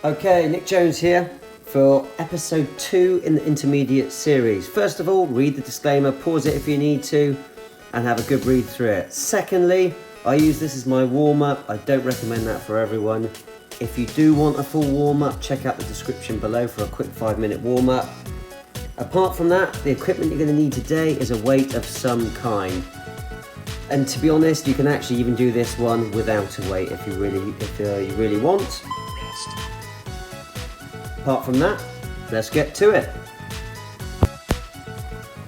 Okay, Nick Jones here for episode 2 in the intermediate series. First of all, read the disclaimer, pause it if you need to, and have a good read through it. Secondly, I use this as my warm-up. I don't recommend that for everyone. If you do want a full warm-up, check out the description below for a quick 5-minute warm-up. Apart from that, the equipment you're going to need today is a weight of some kind. And to be honest, you can actually even do this one without a weight if you really want. Apart from that, let's get to it.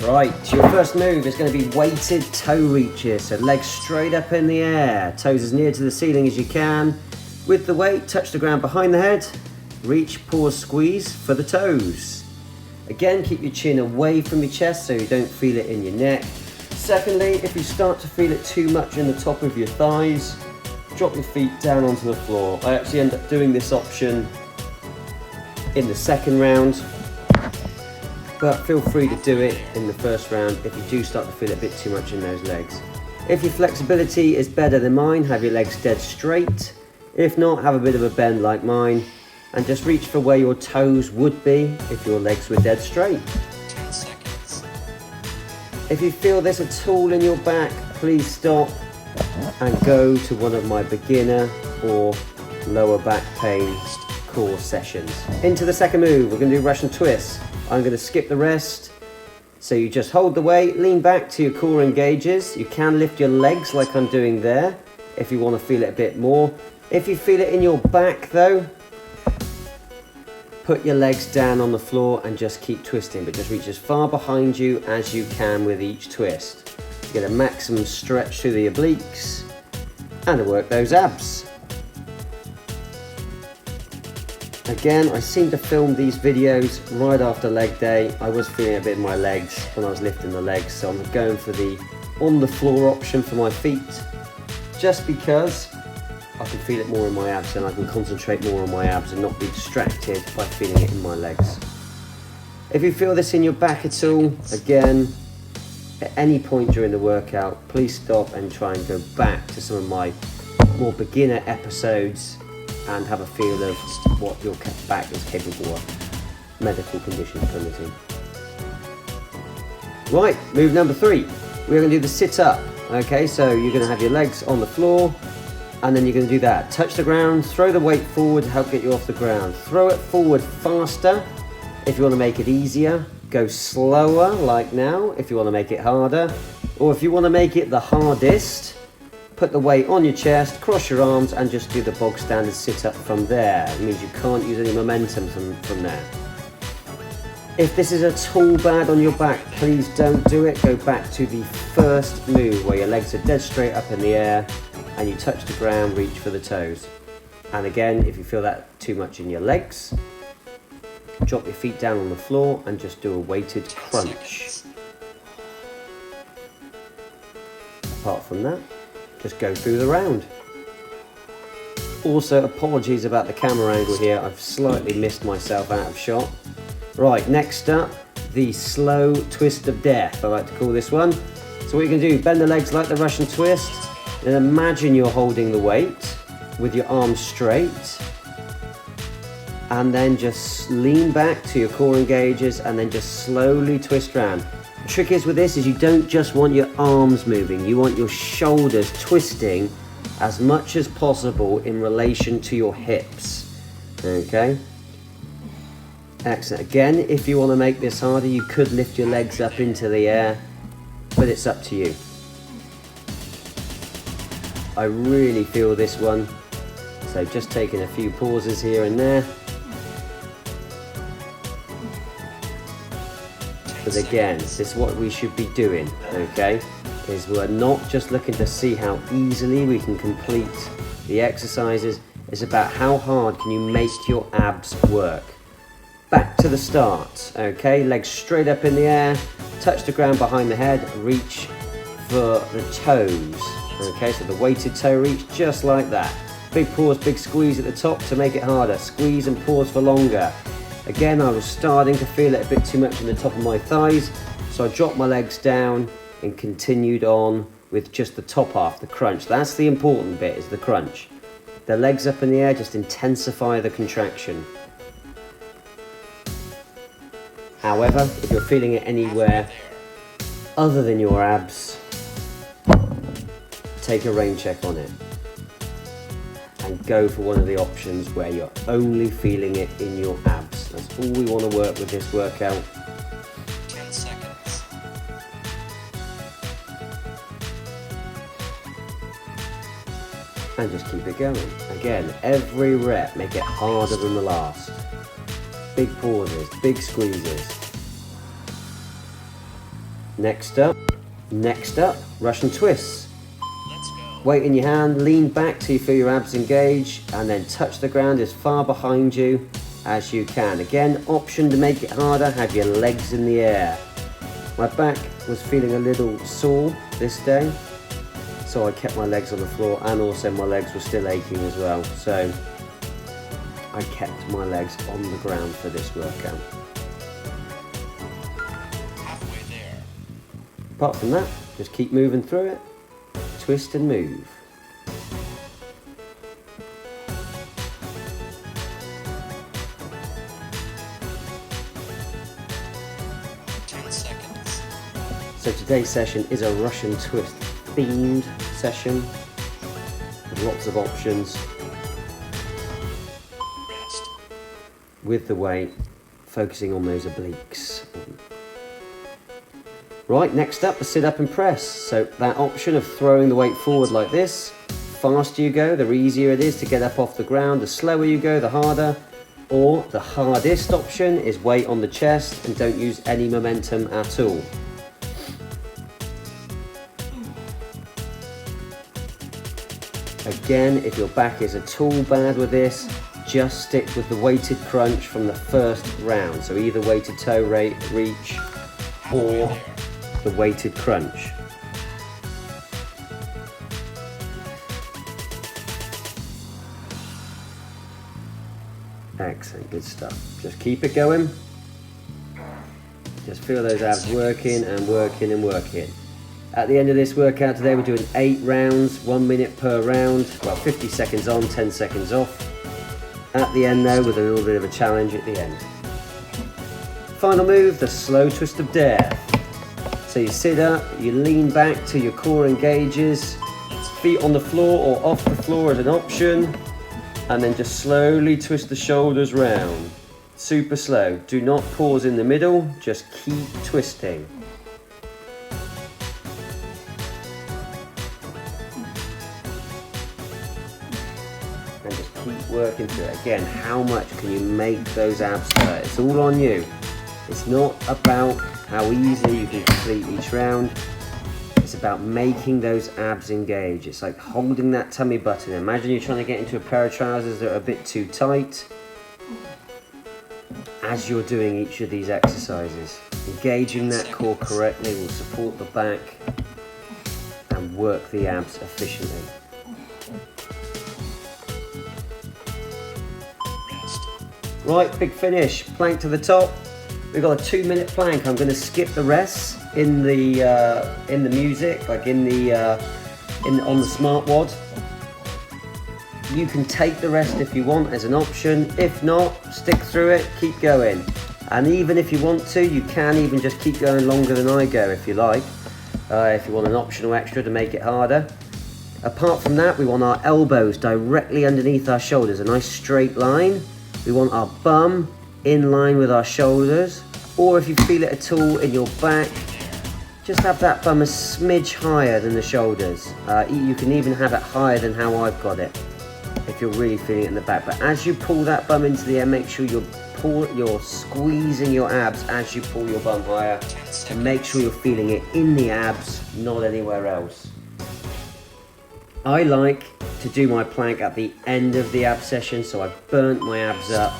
Right, your first move is going to be weighted toe reaches. So legs straight up in the air, toes as near to the ceiling as you can. With the weight, touch the ground behind the head. Reach, pause, squeeze for the toes. Again, keep your chin away from your chest so you don't feel it in your neck. Secondly, if you start to feel it too much in the top of your thighs, drop your feet down onto the floor. I actually end up doing this option in the second round, but feel free to do it in the first round if you do start to feel a bit too much in those legs. If your flexibility is better than mine, have your legs dead straight. If not, have a bit of a bend like mine and just reach for where your toes would be if your legs were dead straight. 10 seconds. If you feel this at all in your back, please stop and go to one of my beginner or lower back pain core sessions. Into the second move, we're going to do Russian twists. I'm going to skip the rest. So you just hold the weight, lean back to your core engages. You can lift your legs like I'm doing there if you want to feel it a bit more. If you feel it in your back though, put your legs down on the floor and just keep twisting, but just reach as far behind you as you can with each twist. Get a maximum stretch through the obliques and to work those abs. Again, I seem to film these videos right after leg day. I was feeling a bit in my legs when I was lifting the legs, so I'm going for the on the floor option for my feet, just because I can feel it more in my abs and I can concentrate more on my abs and not be distracted by feeling it in my legs. If you feel this in your back at all, again, at any point during the workout, please stop and try and go back to some of my more beginner episodes and have a feel of what your back is capable of, medical conditions permitting. Right, move number 3. We're going to do the sit up. Okay, so you're going to have your legs on the floor and then you're going to do that. Touch the ground, throw the weight forward to help get you off the ground. Throw it forward faster if you want to make it easier. Go slower like now if you want to make it harder. Or if you want to make it the hardest, put the weight on your chest, cross your arms and just do the bog standard sit up from there. It means you can't use any momentum from there. If this is at all bad on your back, please don't do it. Go back to the first move where your legs are dead straight up in the air and you touch the ground, reach for the toes. And again, if you feel that too much in your legs, drop your feet down on the floor and just do a weighted crunch. Apart from that, just go through the round. Also, apologies about the camera angle here. I've slightly missed myself out of shot. Right, next up, the slow twist of death, I like to call this one. So what you can do, bend the legs like the Russian twist, and imagine you're holding the weight with your arms straight, and then just lean back to your core engages and then just slowly twist around. The trick is with this is you don't just want your arms moving, you want your shoulders twisting as much as possible in relation to your hips. Okay? Excellent. Again, if you want to make this harder, you could lift your legs up into the air, but it's up to you. I really feel this one, so just taking a few pauses here and there. But again, this is what we should be doing, okay? Is we're not just looking to see how easily we can complete the exercises, it's about how hard can you make your abs work. Back to the start, okay? Legs straight up in the air, touch the ground behind the head, reach for the toes, okay? So the weighted toe reach, just like that. Big pause, big squeeze at the top to make it harder. Squeeze and pause for longer. Again, I was starting to feel it a bit too much in the top of my thighs, so I dropped my legs down and continued on with just the top half, the crunch. That's the important bit, is the crunch. The legs up in the air just intensify the contraction. However, if you're feeling it anywhere other than your abs, take a rain check on it and go for one of the options where you're only feeling it in your abs. That's all we want to work with this workout. 10 seconds. And just keep it going. Again, every rep, make it harder than the last. Big pauses, big squeezes. Next up, Russian twists. Let's go. Weight in your hand, lean back till you feel your abs engage, and then touch the ground as far behind you as you can. Again, option to make it harder, have your legs in the air. My back was feeling a little sore this day, so I kept my legs on the floor, and also my legs were still aching as well. So I kept my legs on the ground for this workout. Halfway there. Apart from that, just keep moving through it, twist and move. So today's session is a Russian twist themed session with lots of options Rest. with the weight focusing on those obliques. Right, next up, the sit up and press. So that option of throwing the weight forward like this, faster you go, the easier it is to get up off the ground. The slower you go, the harder. Or the hardest option is weight on the chest and don't use any momentum at all. Again, if your back is at all bad with this, just stick with the weighted crunch from the first round. So either weighted toe reach or the weighted crunch. Excellent, good stuff. Just keep it going. Just feel those abs working and working and working. At the end of this workout today, we're doing 8 rounds, 1 minute per round, well 50 seconds on, 10 seconds off. At the end though, with a little bit of a challenge at the end. Final move, the slow twist of death. So you sit up, you lean back till your core engages, feet on the floor or off the floor as an option, and then just slowly twist the shoulders round. Super slow, do not pause in the middle, just keep twisting. And just keep working through it. Again, how much can you make those abs hurt? It's all on you. It's not about how easily you can complete each round. It's about making those abs engage. It's like holding that tummy button. Imagine you're trying to get into a pair of trousers that are a bit too tight. As you're doing each of these exercises, engaging that core correctly will support the back and work the abs efficiently. Right, big finish. Plank to the top. We've got a 2-minute plank. I'm going to skip the rests in the music, like on the smart wad. You can take the rest if you want as an option. If not, stick through it, keep going. And even if you want to, you can even just keep going longer than I go if you like. If you want an optional extra to make it harder. Apart from that, we want our elbows directly underneath our shoulders, a nice straight line. We want our bum in line with our shoulders, or if you feel it at all in your back, just have that bum a smidge higher than the shoulders. You can even have it higher than how I've got it, if you're really feeling it in the back. But as you pull that bum into the air, make sure you're squeezing your abs as you pull your bum higher, and make sure you're feeling it in the abs, not anywhere else. I like to do my plank at the end of the ab session, so I've burnt my abs up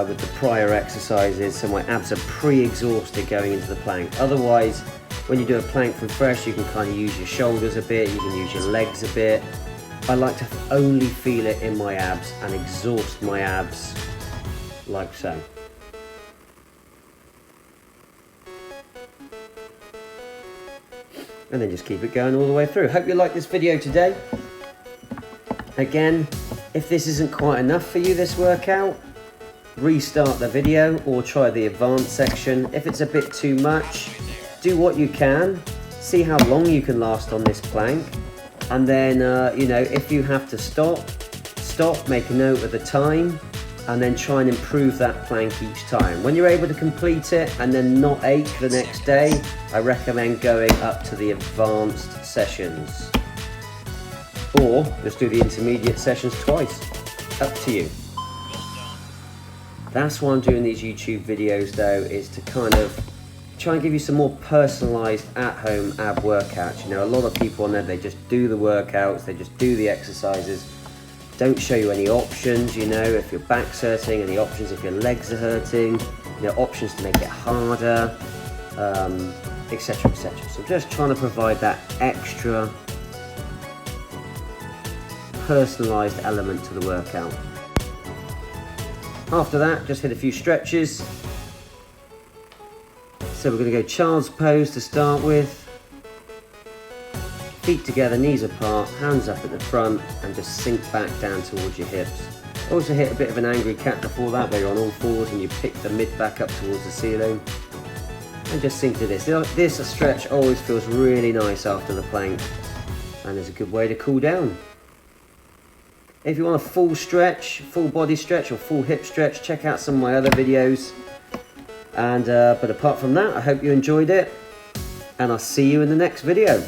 with the prior exercises, so my abs are pre-exhausted going into the plank. Otherwise, when you do a plank from fresh, you can kind of use your shoulders a bit, you can use your legs a bit. I like to only feel it in my abs and exhaust my abs like so. And then just keep it going all the way through. Hope you liked this video today. Again, if this isn't quite enough for you, this workout, restart the video or try the advanced section. If it's a bit too much, do what you can, see how long you can last on this plank, and then you know, if you have to stop, make a note of the time, and then try and improve that plank each time. When you're able to complete it and then not ache the next day, I recommend going up to the advanced sessions, or just do the intermediate sessions twice. Up to you. That's why I'm doing these YouTube videos though, is to kind of try and give you some more personalized at-home ab workouts. You know, a lot of people on there, they just do the workouts, they just do the exercises, don't show you any options, you know, if your back's hurting, any options if your legs are hurting, you know, options to make it harder, etc, etc. So I'm just trying to provide that extra personalized element to the workout. After that, just hit a few stretches. So we're going to go child's pose to start with. Feet together, knees apart, hands up at the front, and just sink back down towards your hips. Also hit a bit of an angry cat before that, where you're on all fours and you pick the mid back up towards the ceiling. And just sink to this. This stretch always feels really nice after the plank, and is a good way to cool down. If you want a full stretch, full body stretch or full hip stretch, check out some of my other videos. And but apart from that, I hope you enjoyed it, and I'll see you in the next video.